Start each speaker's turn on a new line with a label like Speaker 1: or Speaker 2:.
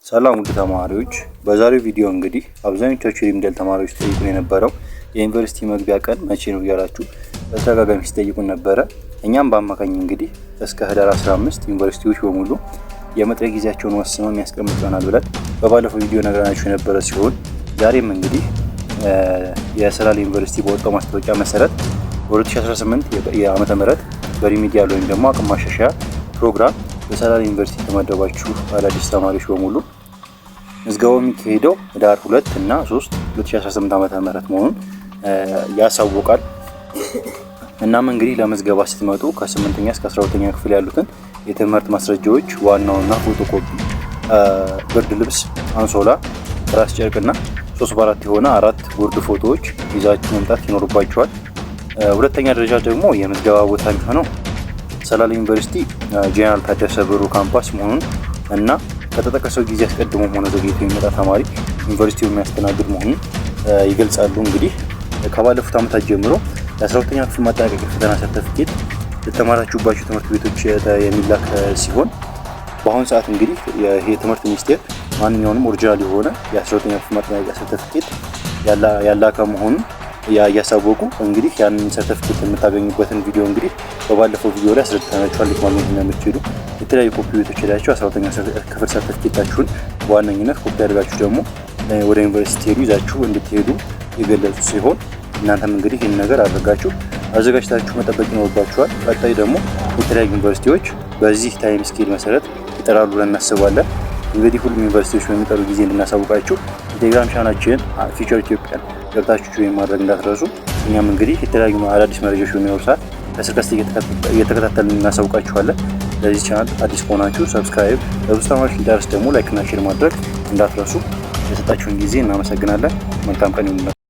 Speaker 1: ሰላም ውድ ተማሪዎች፣ በዛሬው ቪዲዮ እንግዲህ አብዛኞቻችሁ የሪሚዲያል ተማሪዎች ጠይቁን የነበረው የዩኒቨርሲቲ መግቢያ ቀን መቼ ነው እያላችሁ በተደጋጋሚ ሲጠይቁን ነበረ። እኛም በአማካኝ እንግዲህ እስከ ህዳር 15 ዩኒቨርሲቲዎች በሙሉ የመጥሪያ ጊዜያቸውን ወስነው የሚያስቀምጡ ይሆናል ብለን በባለፈው ቪዲዮ ነግረናችሁ የነበረ ሲሆን ዛሬም እንግዲህ የሰላሌ ዩኒቨርሲቲ በወጣው ማስታወቂያ መሰረት በ2018 የዓመተ ምህረት በሪሚዲያል ወይም ደግሞ አቅም ማሻሻያ ፕሮግራም በሰላሌ ዩኒቨርሲቲ የተመደባችሁ አዳዲስ ተማሪዎች በሙሉ ምዝገባው የሚካሄደው ህዳር 2 እና 3 2018 ዓመተ ምህረት መሆኑን ያሳውቃል። እናም እንግዲህ ለምዝገባ ስትመጡ ከ8ኛ እስከ 12ኛ ክፍል ያሉትን የትምህርት ማስረጃዎች ዋናውና ፎቶኮፒ፣ ብርድ ልብስ፣ አንሶላ፣ ራስ ጨርቅና 3x4 የሆነ 4 ጉርድ ፎቶዎች ይዛችሁ መምጣት ይኖርባችኋል። ሁለተኛ ደረጃ ደግሞ የምዝገባ ቦታ የሚሆነው ሰላሌ ዩኒቨርሲቲ ጄኔራል ታደሰ ብሩ ካምፓስ መሆኑን እና ከተጠቀሰው ጊዜ አስቀድሞ ሆነ ዘግይቶ የሚመጣ ተማሪ ዩኒቨርሲቲው የሚያስተናግድ መሆኑን ይገልጻሉ። እንግዲህ ከባለፉት ዓመታት ጀምሮ የ12ኛ ክፍል ማጠናቀቂያ ፈተና ሰርተፊኬት ለተማራችሁባቸው ትምህርት ቤቶች የሚላክ ሲሆን በአሁኑ ሰዓት እንግዲህ ይሄ ትምህርት ሚኒስቴር ማንኛውንም ኦሪጂናል የሆነ የ12ኛ ክፍል ማጠናቀቂያ ሰርተፊኬት ያላከ መሆኑን ያሳወቁ እንግዲህ ያንን ሰርተፊኬት የምታገኙበትን ቪዲዮ እንግዲህ በባለፈው ቪዲዮ ላይ አስረድተናችኋል። እንዴት ማግኘት እንደምትችሉ የተለያዩ ኮፒ ቤቶች ሄዳችሁ 12ኛ ክፍል ሰርተፊኬታችሁን በዋነኝነት ኮፒ አድርጋችሁ ደግሞ ወደ ዩኒቨርሲቲ ይዛችሁ እንድትሄዱ የገለጹ ሲሆን እናንተም እንግዲህ ይህን ነገር አድርጋችሁ አዘጋጅታችሁ መጠበቅ ይኖርባችኋል። ቀጣይ ደግሞ የተለያዩ ዩኒቨርሲቲዎች በዚህ ታይም ስኬል መሰረት ይጠራሉ ብለን እናስባለን። እንግዲህ ሁሉም ዩኒቨርሲቲዎች በሚጠሩ ጊዜ እንድናሳውቃችሁ የቴሌግራም ቻናላችንን ፊውቸር ኢትዮጵያን ገብታችሁ ጆይን ማድረግ እንዳትረሱ። እኛም እንግዲህ የተለያዩ አዳዲስ መረጃዎች በሚኖሩ ሰዓት ከስር ከስር እየተከታተልን እናሳውቃችኋለን። ለዚህ ቻናል አዲስ ከሆናችሁ ሰብስክራይብ፣ ለብዙ ተማሪዎች እንዲደርስ ደግሞ ላይክ እና ሼር ማድረግ እንዳትረሱ። የሰጣችሁን ጊዜ እናመሰግናለን። መልካም ቀን ይሁንላችሁ።